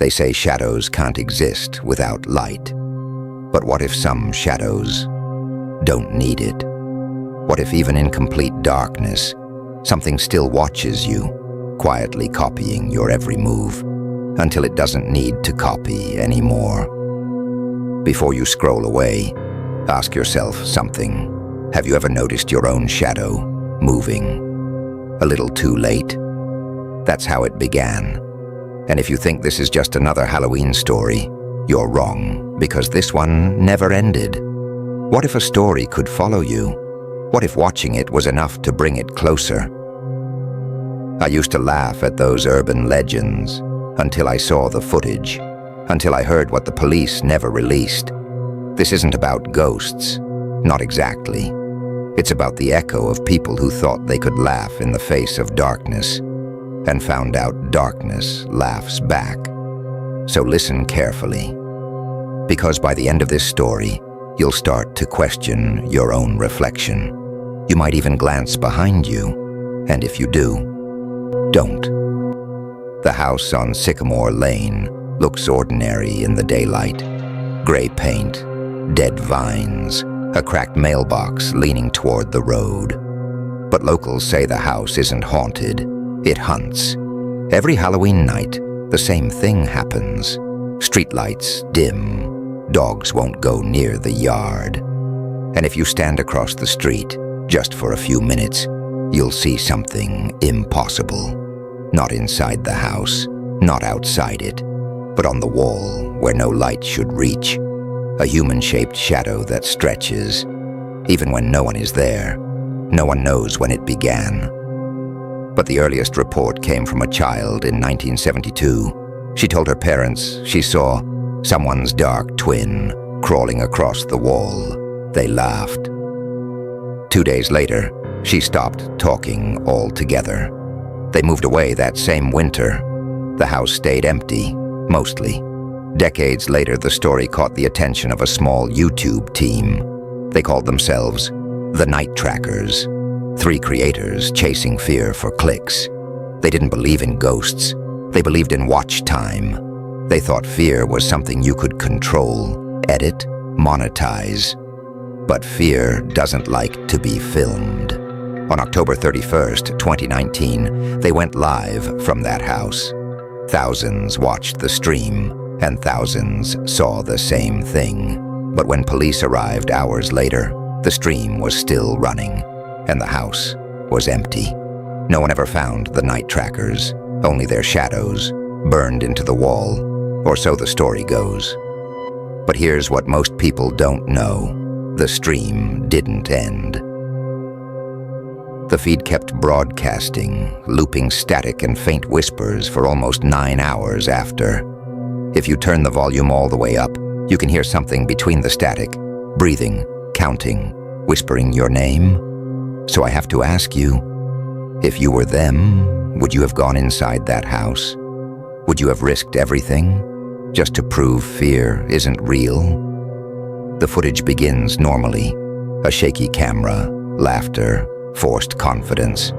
They say shadows can't exist without light. But what if some shadows don't need it? What if even in complete darkness, something still watches you, quietly copying your every move, until it doesn't need to copy anymore? Before you scroll away, ask yourself something. Have you ever noticed your own shadow moving a little too late? That's how it began. And if you think this is just another Halloween story, you're wrong, because this one never ended. What if a story could follow you? What if watching it was enough to bring it closer? I used to laugh at those urban legends until I saw the footage, until I heard what the police never released. This isn't about ghosts, not exactly. It's about the echo of people who thought they could laugh in the face of darkness, and found out darkness laughs back. So listen carefully, because by the end of this story, you'll start to question your own reflection. You might even glance behind you, and if you do, don't. The house on Sycamore Lane looks ordinary in the daylight. Gray paint, dead vines, a cracked mailbox leaning toward the road. But locals say the house isn't haunted. It hunts. Every Halloween night, the same thing happens. Streetlights dim. Dogs won't go near the yard. And if you stand across the street, just for a few minutes, you'll see something impossible. Not inside the house, not outside it, but on the wall where no light should reach. A human-shaped shadow that stretches. Even when no one is there, no one knows when it began. But the earliest report came from a child in 1972. She told her parents she saw someone's dark twin crawling across the wall. They laughed. 2 days later, she stopped talking altogether. They moved away that same winter. The house stayed empty, mostly. Decades later, the story caught the attention of a small YouTube team. They called themselves the Night Trackers. 3 creators chasing fear for clicks. They didn't believe in ghosts. They believed in watch time. They thought fear was something you could control, edit, monetize. But fear doesn't like to be filmed. On October 31st, 2019, they went live from that house. Thousands watched the stream, and thousands saw the same thing. But when police arrived hours later, the stream was still running, and the house was empty. No one ever found the Night Trackers, only their shadows, burned into the wall, or so the story goes. But here's what most people don't know. The stream didn't end. The feed kept broadcasting, looping static and faint whispers for almost 9 hours after. If you turn the volume all the way up, you can hear something between the static, breathing, counting, whispering your name. So I have to ask you, if you were them, would you have gone inside that house? Would you have risked everything just to prove fear isn't real? The footage begins normally, a shaky camera, laughter, forced confidence.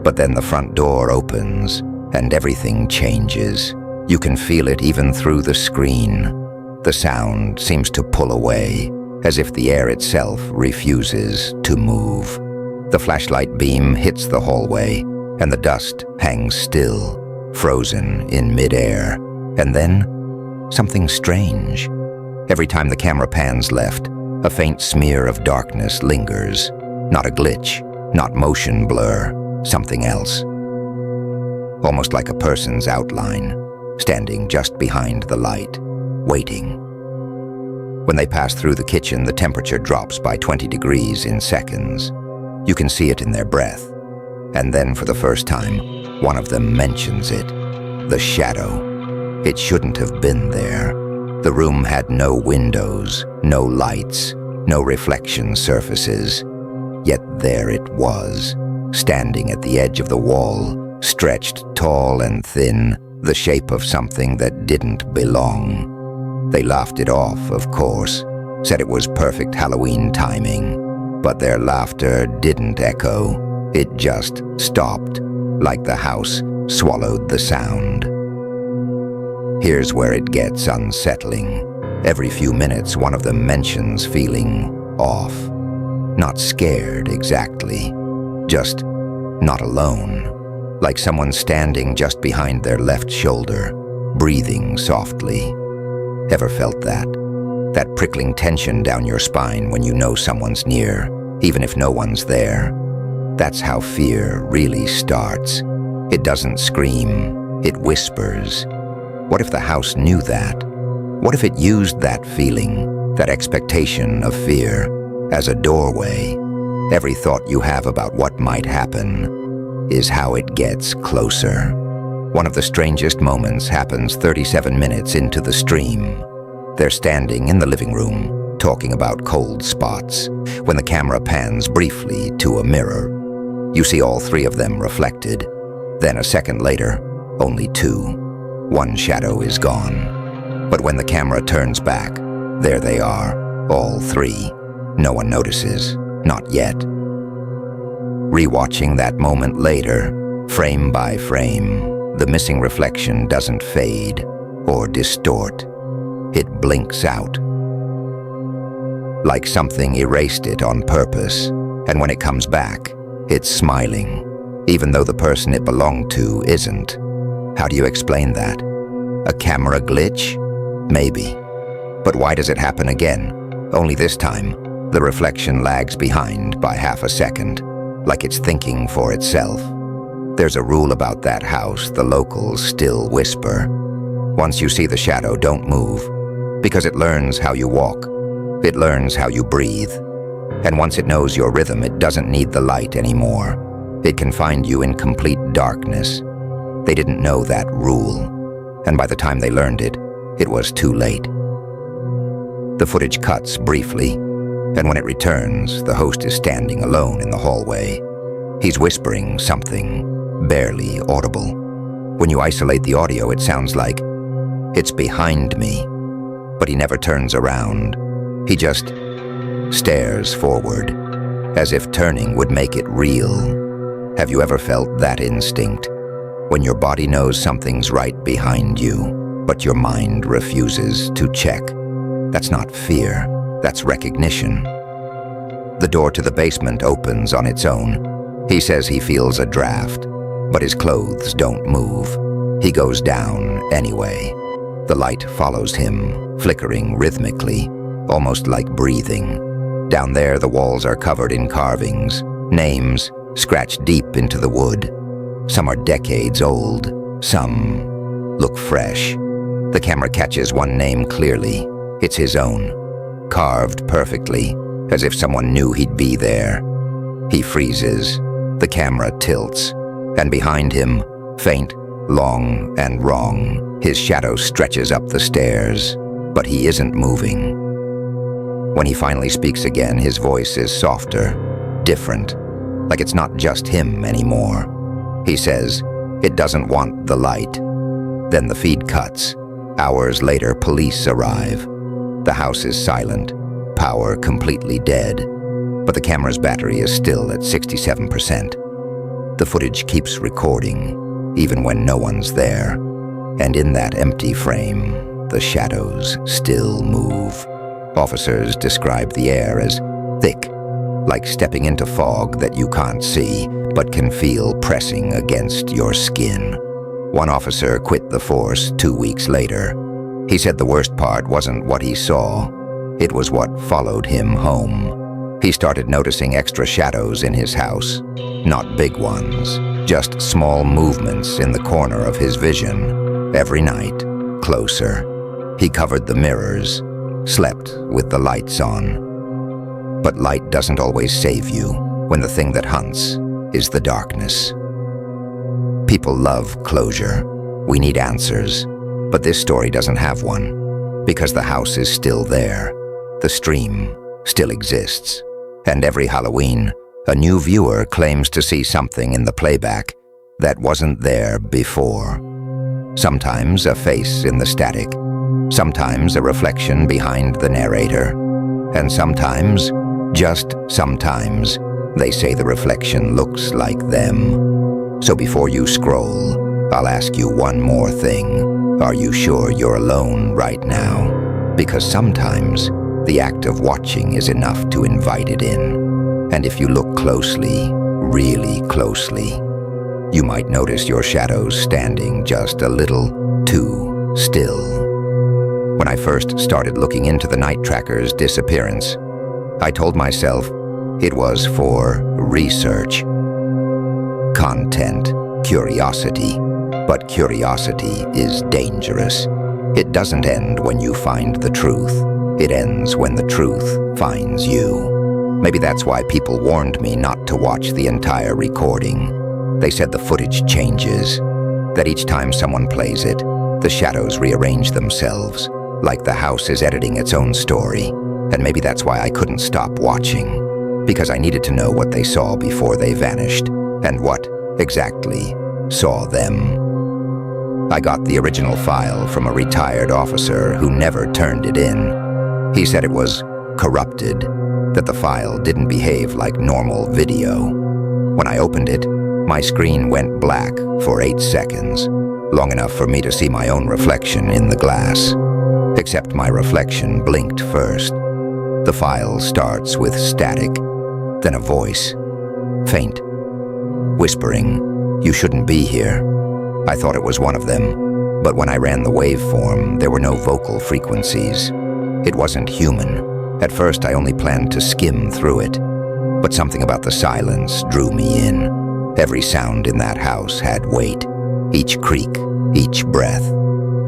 But then the front door opens and everything changes. You can feel it even through the screen. The sound seems to pull away, as if the air itself refuses to move. The flashlight beam hits the hallway, and the dust hangs still, frozen in midair. And then, something strange. Every time the camera pans left, a faint smear of darkness lingers. Not a glitch, not motion blur, something else. Almost like a person's outline, standing just behind the light, waiting. When they pass through the kitchen, the temperature drops by 20 degrees in seconds. You can see it in their breath. And then for the first time, one of them mentions it. The shadow. It shouldn't have been there. The room had no windows, no lights, no reflection surfaces. Yet there it was, standing at the edge of the wall, stretched tall and thin, the shape of something that didn't belong. They laughed it off, of course, said it was perfect Halloween timing. But their laughter didn't echo. It just stopped, like the house swallowed the sound. Here's where it gets unsettling. Every few minutes, one of them mentions feeling off. Not scared exactly, just not alone. Like someone standing just behind their left shoulder, breathing softly. Ever felt that? That prickling tension down your spine when you know someone's near, even if no one's there. That's how fear really starts. It doesn't scream, it whispers. What if the house knew that? What if it used that feeling, that expectation of fear, as a doorway? Every thought you have about what might happen is how it gets closer. One of the strangest moments happens 37 minutes into the stream. They're standing in the living room, talking about cold spots, when the camera pans briefly to a mirror. You see all three of them reflected. Then a second later, only two. One shadow is gone. But when the camera turns back, there they are, all three. No one notices, not yet. Rewatching that moment later, frame by frame, the missing reflection doesn't fade or distort. It blinks out. Like something erased it on purpose, and when it comes back, it's smiling, even though the person it belonged to isn't. How do you explain that? A camera glitch? Maybe. But why does it happen again? Only this time, the reflection lags behind by half a second, like it's thinking for itself. There's a rule about that house the locals still whisper. Once you see the shadow, don't move, because it learns how you walk. It learns how you breathe. And once it knows your rhythm, it doesn't need the light anymore. It can find you in complete darkness. They didn't know that rule, and by the time they learned it, it was too late. The footage cuts briefly, and when it returns, the host is standing alone in the hallway. He's whispering something, barely audible. When you isolate the audio, it sounds like, "It's behind me," but he never turns around. He just stares forward, as if turning would make it real. Have you ever felt that instinct? When your body knows something's right behind you, but your mind refuses to check. That's not fear, that's recognition. The door to the basement opens on its own. He says he feels a draft, but his clothes don't move. He goes down anyway. The light follows him, flickering rhythmically, almost like breathing. Down there, the walls are covered in carvings, names scratched deep into the wood. Some are decades old, some look fresh. The camera catches one name clearly. It's his own, carved perfectly, as if someone knew he'd be there. He freezes, the camera tilts, and behind him, faint, long, and wrong, his shadow stretches up the stairs, but he isn't moving. When he finally speaks again, his voice is softer, different, like it's not just him anymore. He says, it doesn't want the light. Then the feed cuts. Hours later, police arrive. The house is silent, power completely dead, but the camera's battery is still at 67%. The footage keeps recording, even when no one's there. And in that empty frame, the shadows still move. Officers describe the air as thick, like stepping into fog that you can't see, but can feel pressing against your skin. One officer quit the force 2 weeks later. He said the worst part wasn't what he saw, it was what followed him home. He started noticing extra shadows in his house, not big ones, just small movements in the corner of his vision. Every night, closer. He covered the mirrors, slept with the lights on. But light doesn't always save you when the thing that hunts is the darkness. People love closure. We need answers. But this story doesn't have one, because the house is still there. The stream still exists. And every Halloween, a new viewer claims to see something in the playback that wasn't there before. Sometimes a face in the static, sometimes a reflection behind the narrator, and sometimes, just sometimes, they say the reflection looks like them. So before you scroll, I'll ask you one more thing. Are you sure you're alone right now? Because sometimes the act of watching is enough to invite it in. And if you look closely, really closely, you might notice your shadows standing just a little too still. When I first started looking into the night tracker's disappearance, I told myself it was for research, content, curiosity. But curiosity is dangerous. It doesn't end when you find the truth. It ends when the truth finds you. Maybe that's why people warned me not to watch the entire recording. They said the footage changes, that each time someone plays it, the shadows rearrange themselves, like the house is editing its own story. And maybe that's why I couldn't stop watching, because I needed to know what they saw before they vanished, and what exactly saw them. I got the original file from a retired officer who never turned it in. He said it was corrupted, that the file didn't behave like normal video. When I opened it, my screen went black for 8 seconds, long enough for me to see my own reflection in the glass. Except my reflection blinked first. The file starts with static, then a voice, faint, whispering, "You shouldn't be here." I thought it was one of them, but when I ran the waveform, there were no vocal frequencies. It wasn't human. At first, I only planned to skim through it, but something about the silence drew me in. Every sound in that house had weight, each creak, each breath.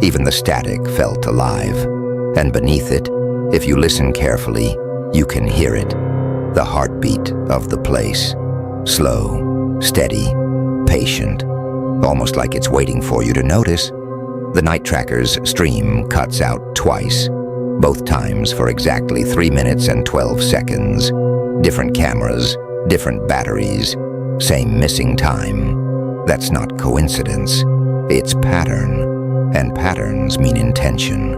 Even the static felt alive. And beneath it, if you listen carefully, you can hear it, the heartbeat of the place. Slow, steady, patient. Almost like it's waiting for you to notice. The night tracker's stream cuts out twice, both times for exactly 3 minutes and 12 seconds. Different cameras, different batteries, same missing time. That's not coincidence, it's pattern, and patterns mean intention.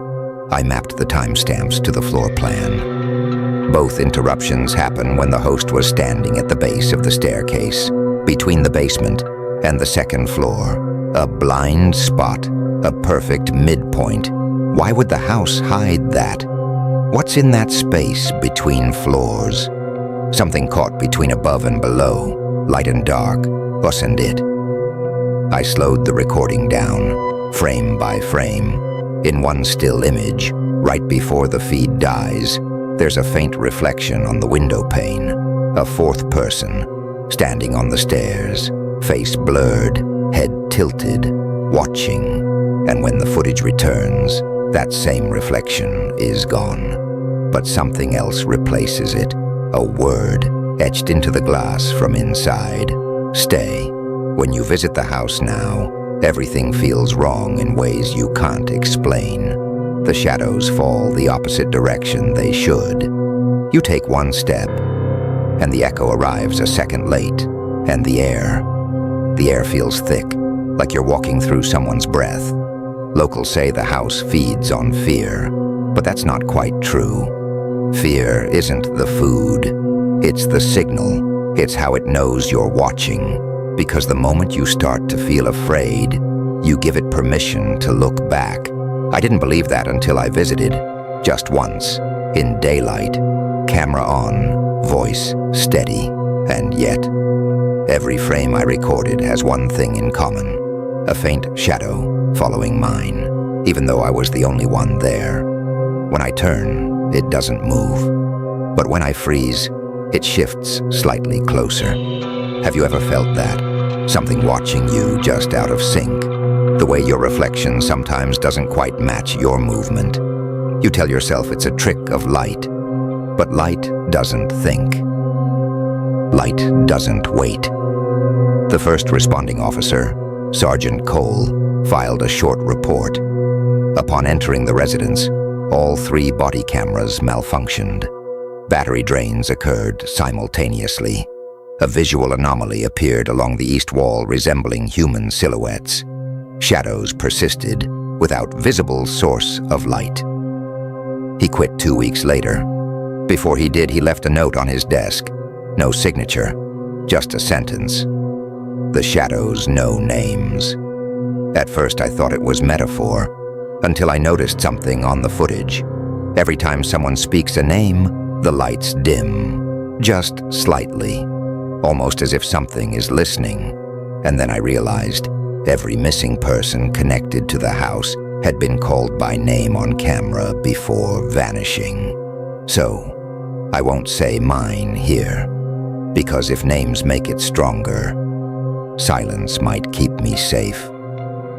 I mapped the timestamps to the floor plan. Both interruptions happen when the host was standing at the base of the staircase, between the basement and the second floor. A blind spot, a perfect midpoint. Why would the house hide that? What's in that space between floors? Something caught between above and below, light and dark, wasn't it? I slowed the recording down, frame by frame. In one still image, right before the feed dies, there's a faint reflection on the window pane. A fourth person, standing on the stairs, face blurred, head tilted, watching. And when the footage returns, that same reflection is gone. But something else replaces it, a word etched into the glass from inside. Stay. When you visit the house now, everything feels wrong in ways you can't explain. The shadows fall the opposite direction they should. You take one step, and the echo arrives a second late, and the air feels thick, like you're walking through someone's breath. Locals say the house feeds on fear, but that's not quite true. Fear isn't the food, it's the signal. It's how it knows you're watching, because the moment you start to feel afraid, you give it permission to look back. I didn't believe that until I visited, just once, in daylight, camera on, voice steady, and yet, every frame I recorded has one thing in common, a faint shadow following mine, even though I was the only one there. When I turn, it doesn't move, but when I freeze, it shifts slightly closer. Have you ever felt that? Something watching you just out of sync? The way your reflection sometimes doesn't quite match your movement. You tell yourself it's a trick of light, but light doesn't think. Light doesn't wait. The first responding officer, Sergeant Cole, filed a short report. Upon entering the residence, all 3 body cameras malfunctioned. Battery drains occurred simultaneously. A visual anomaly appeared along the east wall resembling human silhouettes. Shadows persisted without visible source of light. He quit 2 weeks later. Before he did, he left a note on his desk. No signature, just a sentence. The shadows know names. At first I thought it was metaphor, until I noticed something on the footage. Every time someone speaks a name, the lights dim, just slightly, almost as if something is listening. And then I realized every missing person connected to the house had been called by name on camera before vanishing. So, I won't say mine here, because if names make it stronger, silence might keep me safe.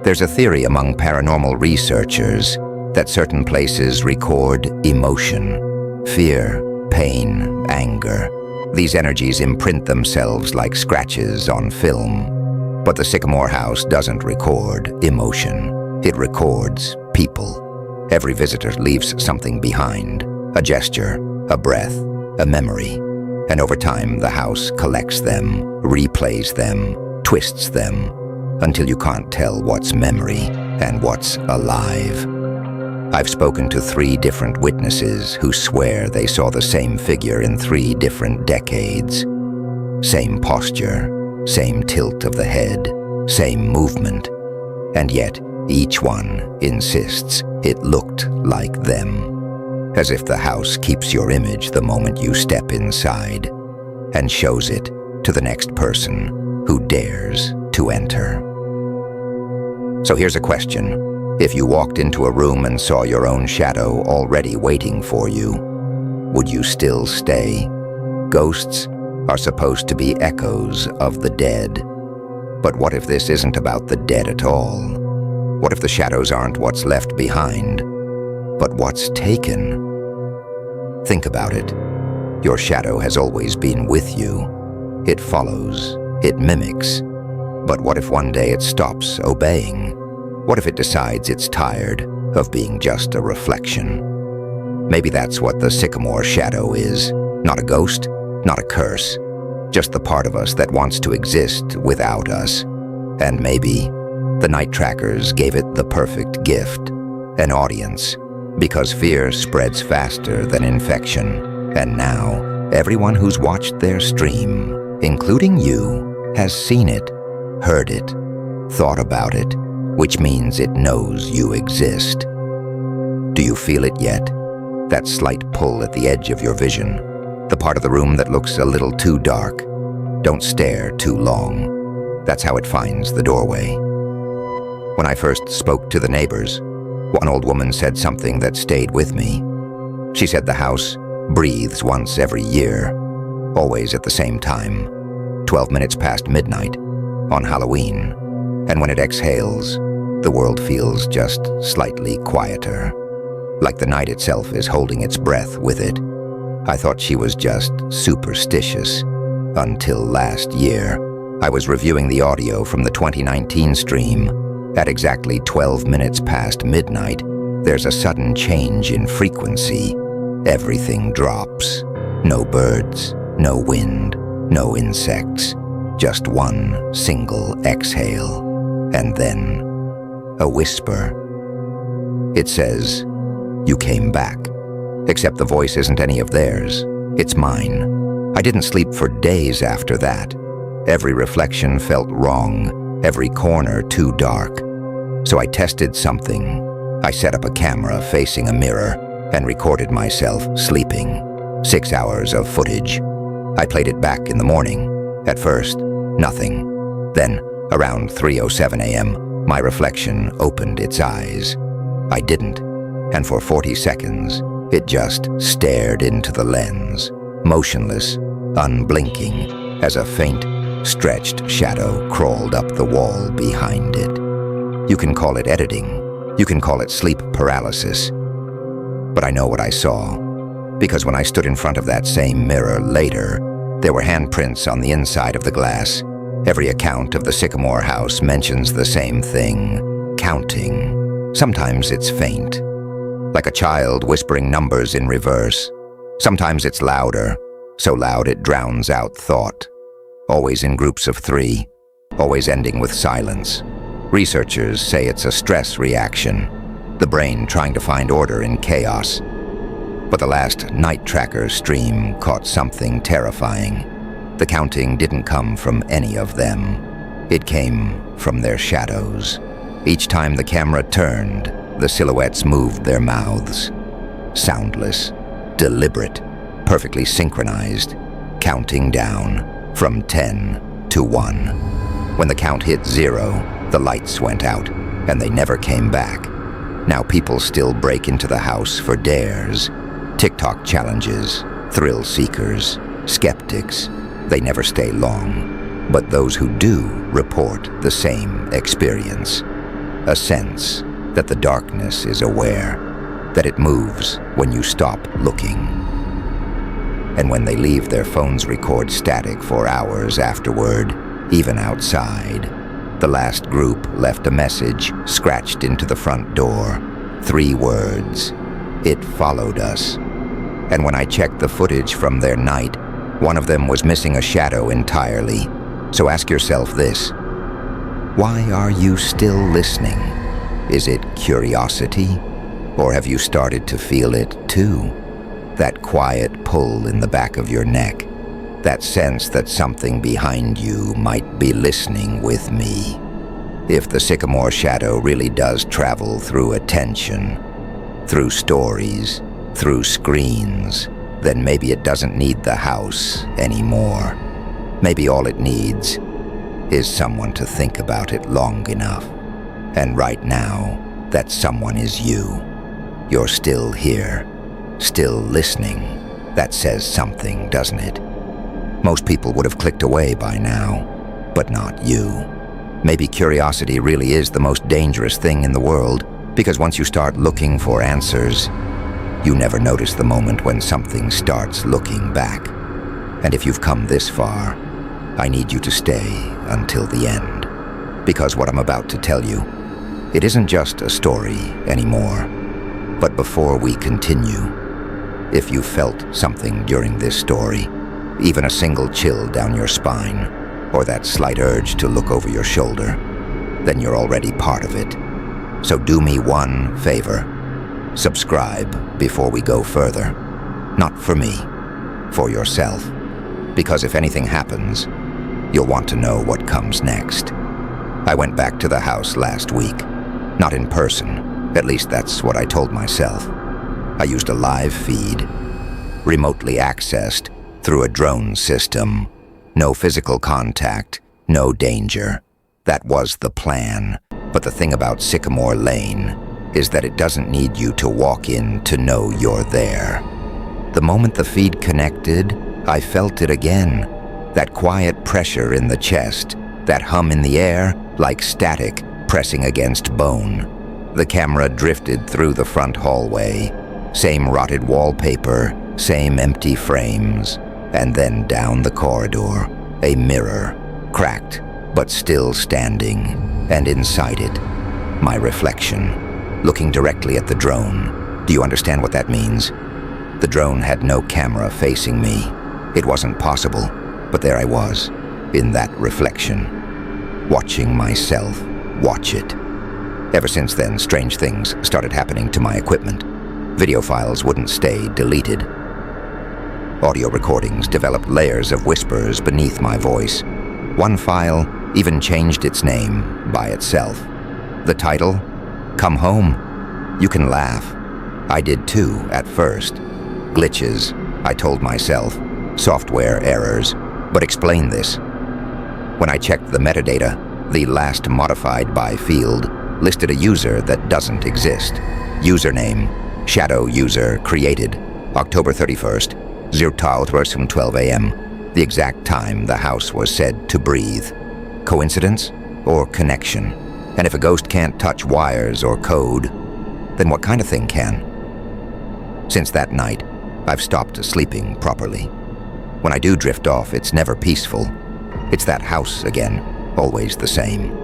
There's a theory among paranormal researchers that certain places record emotion, fear, pain, anger. These energies imprint themselves like scratches on film. But the Sycamore House doesn't record emotion. It records people. Every visitor leaves something behind, a gesture, a breath, a memory. And over time, the house collects them, replays them, twists them, until you can't tell what's memory and what's alive. I've spoken to 3 different witnesses who swear they saw the same figure in 3 different decades. Same posture, same tilt of the head, same movement, and yet each one insists it looked like them, as if the house keeps your image the moment you step inside and shows it to the next person who dares to enter. So here's a question. If you walked into a room and saw your own shadow already waiting for you, would you still stay? Ghosts are supposed to be echoes of the dead. But what if this isn't about the dead at all? What if the shadows aren't what's left behind, but what's taken? Think about it. Your shadow has always been with you. It follows, it mimics. But what if one day it stops obeying? What if it decides it's tired of being just a reflection? Maybe that's what the Sycamore shadow is. Not a ghost, not a curse, just the part of us that wants to exist without us. And maybe the night trackers gave it the perfect gift, an audience, because fear spreads faster than infection. And now, everyone who's watched their stream, including you, has seen it, heard it, thought about it, which means it knows you exist. Do you feel it yet? That slight pull at the edge of your vision, the part of the room that looks a little too dark. Don't stare too long. That's how it finds the doorway. When I first spoke to the neighbors, one old woman said something that stayed with me. She said the house breathes once every year, always at the same time, 12 minutes past midnight, on Halloween. And when it exhales, the world feels just slightly quieter, like the night itself is holding its breath with it. I thought she was just superstitious, until last year. I was reviewing the audio from the 2019 stream. At exactly 12 minutes past midnight, there's a sudden change in frequency. Everything drops. No birds, no wind, no insects, just one single exhale. And then, a whisper. It says, "You came back." Except the voice isn't any of theirs. It's mine. I didn't sleep for days after that. Every reflection felt wrong, every corner too dark. So I tested something. I set up a camera facing a mirror and recorded myself sleeping. 6 hours of footage. I played it back in the morning. At first, nothing. Then, around 3:07 a.m., my reflection opened its eyes. I didn't, and for 40 seconds, it just stared into the lens, motionless, unblinking, as a faint, stretched shadow crawled up the wall behind it. You can call it editing, you can call it sleep paralysis. But I know what I saw, because when I stood in front of that same mirror later, there were handprints on the inside of the glass. Every account of the Sycamore house mentions the same thing, counting. Sometimes it's faint, like a child whispering numbers in reverse. Sometimes it's louder, so loud it drowns out thought. Always in groups of 3, always ending with silence. Researchers say it's a stress reaction, the brain trying to find order in chaos. But the last night tracker stream caught something terrifying. The counting didn't come from any of them. It came from their shadows. Each time the camera turned, the silhouettes moved their mouths. Soundless, deliberate, perfectly synchronized, counting down from 10 to 1. When the count hit 0, the lights went out, and they never came back. Now people still break into the house for dares, TikTok challenges, thrill seekers, skeptics. They never stay long, but those who do report the same experience. A sense that the darkness is aware, that it moves when you stop looking. And when they leave, their phones record static for hours afterward, even outside. The last group left a message scratched into the front door. 3 words. It followed us. And when I checked the footage from their night, one of them was missing a shadow entirely. So ask yourself this: why are you still listening? Is it curiosity? Or have you started to feel it too? That quiet pull in the back of your neck, that sense that something behind you might be listening with me. If the sycamore shadow really does travel through attention, through stories, through screens, then maybe it doesn't need the house anymore. Maybe all it needs is someone to think about it long enough. And right now, that someone is you. You're still here, still listening. That says something, doesn't it? Most people would have clicked away by now, but not you. Maybe curiosity really is the most dangerous thing in the world, because once you start looking for answers, you never notice the moment when something starts looking back. And if you've come this far, I need you to stay until the end. Because what I'm about to tell you, it isn't just a story anymore. But before we continue, if you felt something during this story, even a single chill down your spine, or that slight urge to look over your shoulder, then you're already part of it. So do me one favor. Subscribe before we go further. Not for me, for yourself. Because if anything happens, you'll want to know what comes next. I went back to the house last week. Not in person, at least that's what I told myself. I used a live feed, remotely accessed through a drone system. No physical contact, no danger. That was the plan. But the thing about Sycamore Lane is that it doesn't need you to walk in to know you're there. The moment the feed connected, I felt it again. That quiet pressure in the chest, that hum in the air, like static pressing against bone. The camera drifted through the front hallway. Same rotted wallpaper, same empty frames. And then down the corridor, a mirror, cracked but still standing, and inside it, my reflection, looking directly at the drone. Do you understand what that means? The drone had no camera facing me. It wasn't possible, but there I was, in that reflection, watching myself watch it. Ever since then, strange things started happening to my equipment. Video files wouldn't stay deleted. Audio recordings developed layers of whispers beneath my voice. One file even changed its name by itself. The title? Come Home. You can laugh. I did too, at first. Glitches, I told myself. Software errors. But explain this. When I checked the metadata, the last modified by field listed a user that doesn't exist. Username, shadow user created, October 31st, 12 a.m., the exact time the house was said to breathe. Coincidence or connection? And if a ghost can't touch wires or code, then what kind of thing can? Since that night, I've stopped sleeping properly. When I do drift off, it's never peaceful. It's that house again, always the same.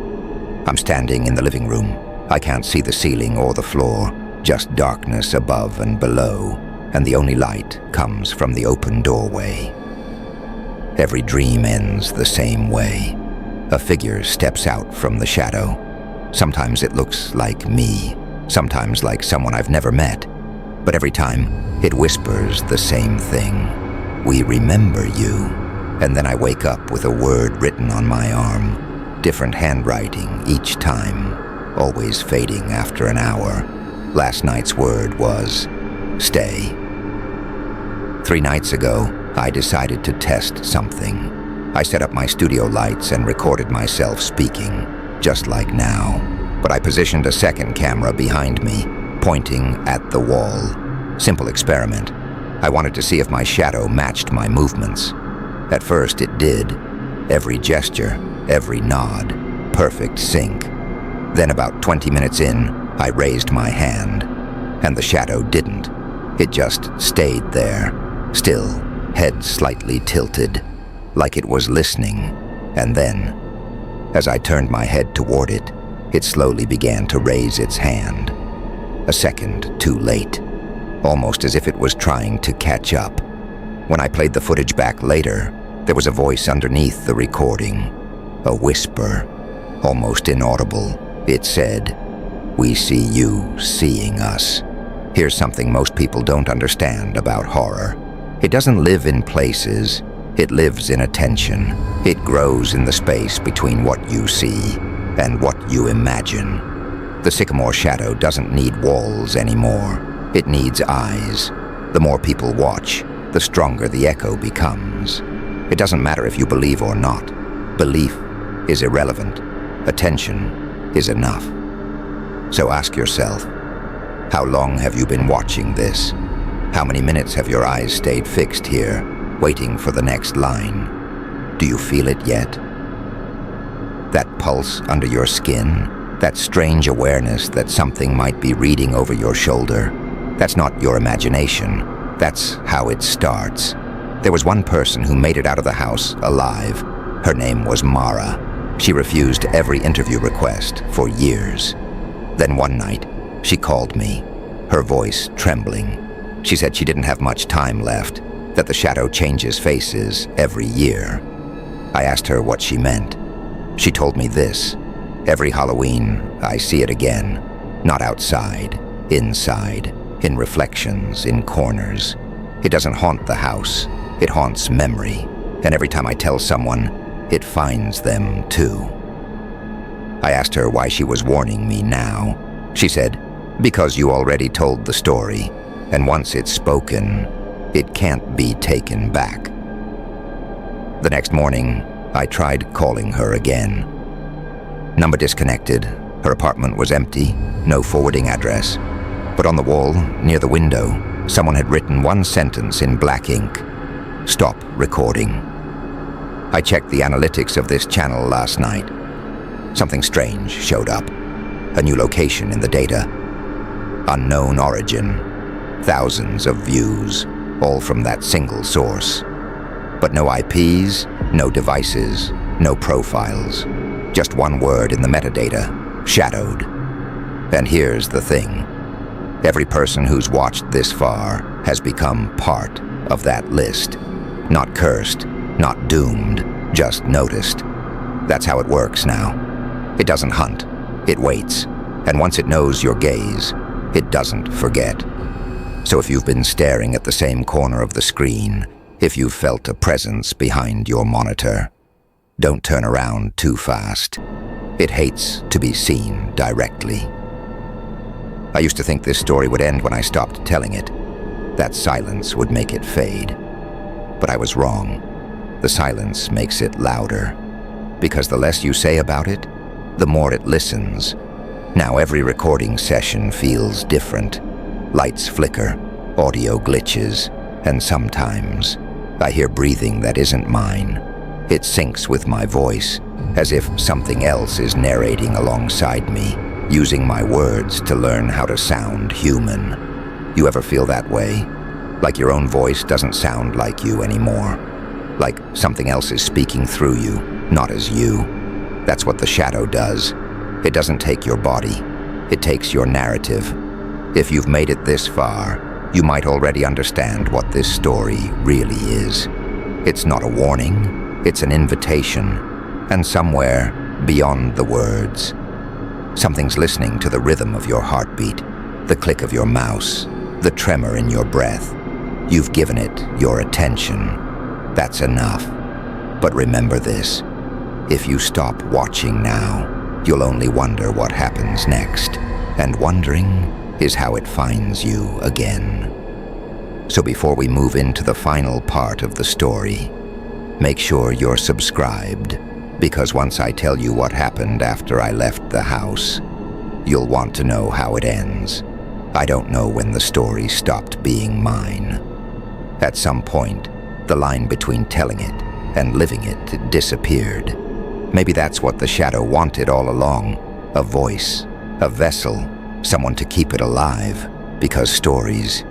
I'm standing in the living room. I can't see the ceiling or the floor, just darkness above and below, and the only light comes from the open doorway. Every dream ends the same way. A figure steps out from the shadow. Sometimes it looks like me, sometimes like someone I've never met, but every time it whispers the same thing. We remember you. And then I wake up with a word written on my arm, different handwriting each time, always fading after an hour. Last night's word was stay. 3 nights ago, I decided to test something. I set up my studio lights and recorded myself speaking, just like now. But I positioned a second camera behind me, pointing at the wall. Simple experiment. I wanted to see if my shadow matched my movements. At first it did. Every gesture, every nod, perfect sync. Then about 20 minutes in, I raised my hand, and the shadow didn't. It just stayed there, still, head slightly tilted, like it was listening. And then, as I turned my head toward it, it slowly began to raise its hand. A second too late, almost as if it was trying to catch up. When I played the footage back later, there was a voice underneath the recording, a whisper, almost inaudible. It said, "We see you seeing us." Here's something most people don't understand about horror. It doesn't live in places, it lives in attention. It grows in the space between what you see and what you imagine. The Sycamore shadow doesn't need walls anymore. It needs eyes. The more people watch, the stronger the echo becomes. It doesn't matter if you believe or not. Belief is irrelevant. Attention is enough. So ask yourself, how long have you been watching this? How many minutes have your eyes stayed fixed here, waiting for the next line? Do you feel it yet? That pulse under your skin, that strange awareness that something might be reading over your shoulder, that's not your imagination. That's how it starts. There was one person who made it out of the house alive. Her name was Mara. She refused every interview request for years. Then one night, she called me, her voice trembling. She said she didn't have much time left, that the shadow changes faces every year. I asked her what she meant. She told me this: every Halloween, I see it again. Not outside, inside, in reflections, in corners. It doesn't haunt the house, it haunts memory. And every time I tell someone, it finds them too. I asked her why she was warning me now. She said, "Because you already told the story, and once it's spoken, it can't be taken back." The next morning, I tried calling her again. Number disconnected. Her apartment was empty, no forwarding address. But on the wall, near the window, someone had written one sentence in black ink: "Stop recording." I checked the analytics of this channel last night. Something strange showed up. A new location in the data. Unknown origin. Thousands of views, all from that single source. But no IPs, no devices, no profiles. Just one word in the metadata: shadowed. And here's the thing. Every person who's watched this far has become part of that list. Not cursed, not doomed, just noticed. That's how it works now. It doesn't hunt, it waits. And once it knows your gaze, it doesn't forget. So if you've been staring at the same corner of the screen, if you've felt a presence behind your monitor, don't turn around too fast. It hates to be seen directly. I used to think this story would end when I stopped telling it. That silence would make it fade. But I was wrong. The silence makes it louder. Because the less you say about it, the more it listens. Now every recording session feels different. Lights flicker, audio glitches, and sometimes I hear breathing that isn't mine. It syncs with my voice, as if something else is narrating alongside me, using my words to learn how to sound human. You ever feel that way? Like your own voice doesn't sound like you anymore. Like something else is speaking through you, not as you. That's what the shadow does. It doesn't take your body. It takes your narrative. If you've made it this far, you might already understand what this story really is. It's not a warning, it's an invitation. And somewhere beyond the words, something's listening to the rhythm of your heartbeat, the click of your mouse, the tremor in your breath. You've given it your attention. That's enough. But remember this: if you stop watching now, you'll only wonder what happens next. And wondering is how it finds you again. So before we move into the final part of the story, make sure you're subscribed, because once I tell you what happened after I left the house, you'll want to know how it ends. I don't know when the story stopped being mine. At some point, the line between telling it and living it disappeared. Maybe that's what the shadow wanted all along, a voice, a vessel, someone to keep it alive, because stories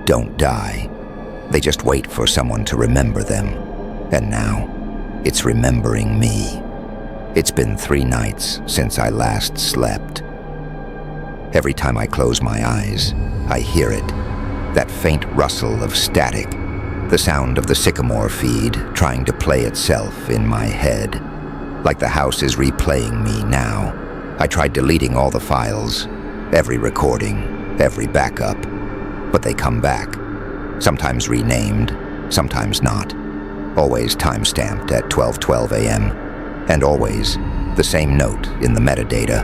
don't die. They just wait for someone to remember them. And now, it's remembering me. It's been 3 nights since I last slept. Every time I close my eyes, I hear it, that faint rustle of static, the sound of the Sycamore feed trying to play itself in my head, like the house is replaying me now. I tried deleting all the files, every recording, every backup, but they come back, sometimes renamed, sometimes not, always time-stamped at 12:12 a.m., and always the same note in the metadata: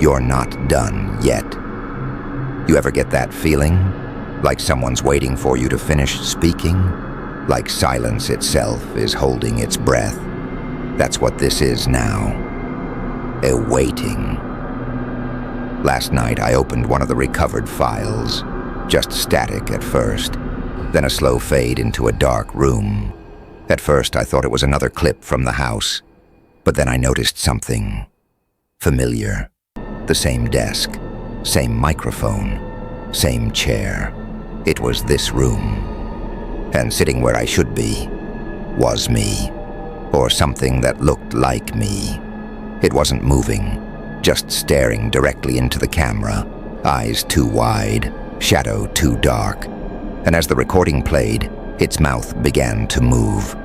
you're not done yet. You ever get that feeling? Like someone's waiting for you to finish speaking? Like silence itself is holding its breath? That's what this is now. A waiting. Last night I opened one of the recovered files, just static at first, then a slow fade into a dark room. At first I thought it was another clip from the house, but then I noticed something familiar. The same desk, same microphone, same chair. It was this room. And sitting where I should be was me, or something that looked like me. It wasn't moving, just staring directly into the camera, eyes too wide, shadow too dark. And as the recording played, its mouth began to move,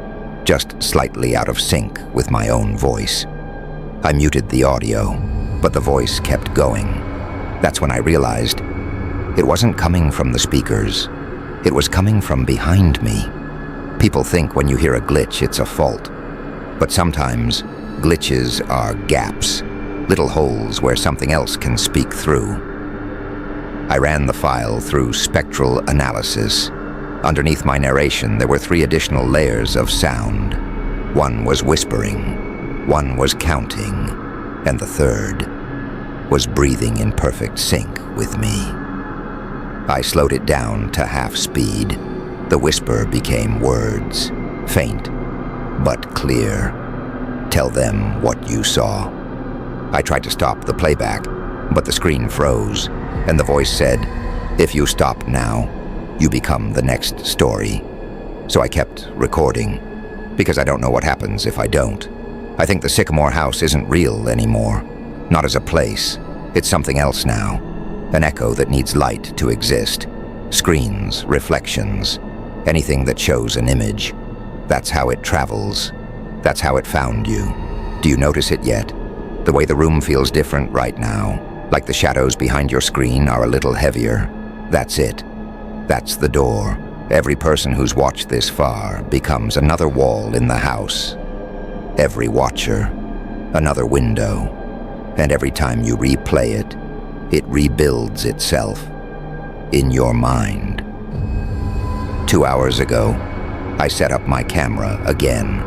just slightly out of sync with my own voice. I muted the audio, but the voice kept going. That's when I realized it wasn't coming from the speakers. It was coming from behind me. People think when you hear a glitch, it's a fault. But sometimes, glitches are gaps, little holes where something else can speak through. I ran the file through spectral analysis. Underneath my narration, there were 3 additional layers of sound. One was whispering, one was counting, and the third was breathing in perfect sync with me. I slowed it down to half speed. The whisper became words, faint but clear. Tell them what you saw. I tried to stop the playback, but the screen froze, and the voice said, if you stop now, you become the next story. So I kept recording, because I don't know what happens if I don't. I think the Sycamore house isn't real anymore. Not as a place. It's something else now. An echo that needs light to exist. Screens, reflections, anything that shows an image. That's how it travels. That's how it found you. Do you notice it yet? The way the room feels different right now, like the shadows behind your screen are a little heavier. That's it. That's the door. Every person who's watched this far becomes another wall in the house. Every watcher, another window. And every time you replay it, it rebuilds itself in your mind. 2 hours ago, I set up my camera again.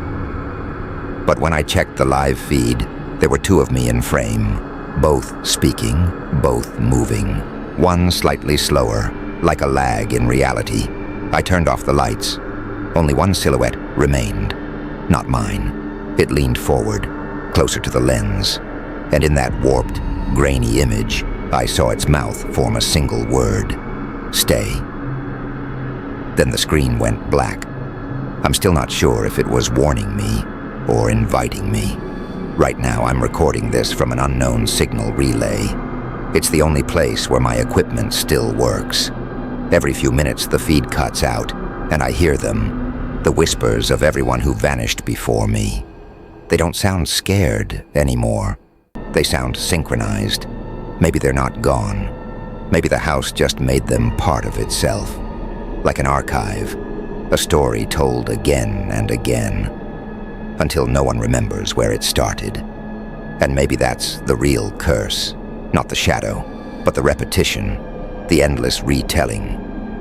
But when I checked the live feed, there were 2 of me in frame, both speaking, both moving, one slightly slower, like a lag in reality. I turned off the lights. Only one silhouette remained, not mine. It leaned forward, closer to the lens, and in that warped, grainy image, I saw its mouth form a single word: stay. Then the screen went black. I'm still not sure if it was warning me or inviting me. Right now, I'm recording this from an unknown signal relay. It's the only place where my equipment still works. Every few minutes, the feed cuts out, and I hear them, the whispers of everyone who vanished before me. They don't sound scared anymore. They sound synchronized. Maybe they're not gone. Maybe the house just made them part of itself. Like an archive, a story told again and again, until no one remembers where it started. And maybe that's the real curse. Not the shadow, but the repetition. the endless retelling.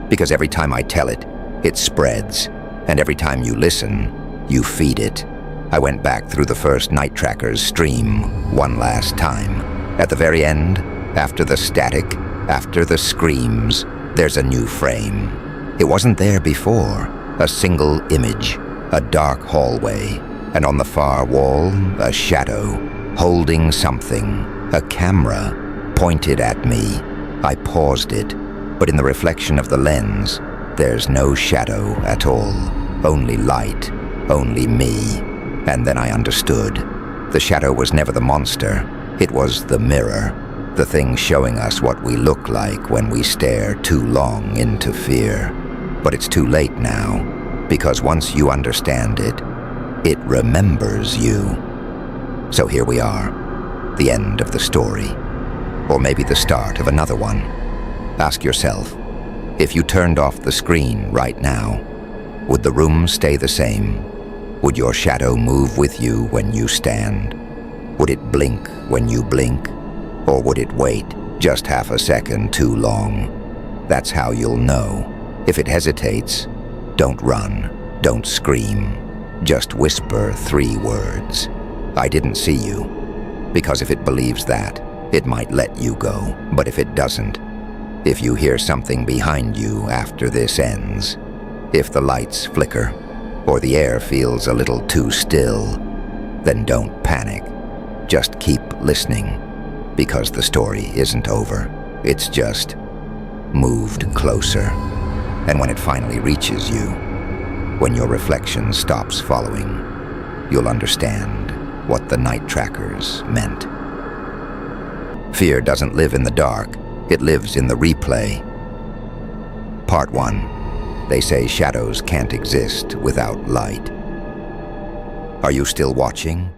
Because every time I tell it, it spreads, and every time you listen, you feed it. I went back through the first Night Tracker's stream one last time. At the very end, after the static, after the screams, there's a new frame. It wasn't there before. A single image, a dark hallway, and on the far wall, a shadow, holding something, a camera, pointed at me. I paused it, but in the reflection of the lens, there's no shadow at all, only light, only me. And then I understood. The shadow was never the monster, it was the mirror, the thing showing us what we look like when we stare too long into fear. But it's too late now, because once you understand it, it remembers you. So here we are, the end of the story. Or maybe the start of another one. Ask yourself, if you turned off the screen right now, would the room stay the same? Would your shadow move with you when you stand? Would it blink when you blink? Or would it wait just half a second too long? That's how you'll know. If it hesitates, don't run, don't scream. Just whisper 3 words. I didn't see you. Because if it believes that, it might let you go. But if it doesn't, if you hear something behind you after this ends, if the lights flicker, or the air feels a little too still, then don't panic. Just keep listening, because the story isn't over. It's just moved closer. And when it finally reaches you, when your reflection stops following, you'll understand what the Night Trackers meant. Fear doesn't live in the dark, it lives in the replay. Part 1. They say shadows can't exist without light. Are you still watching?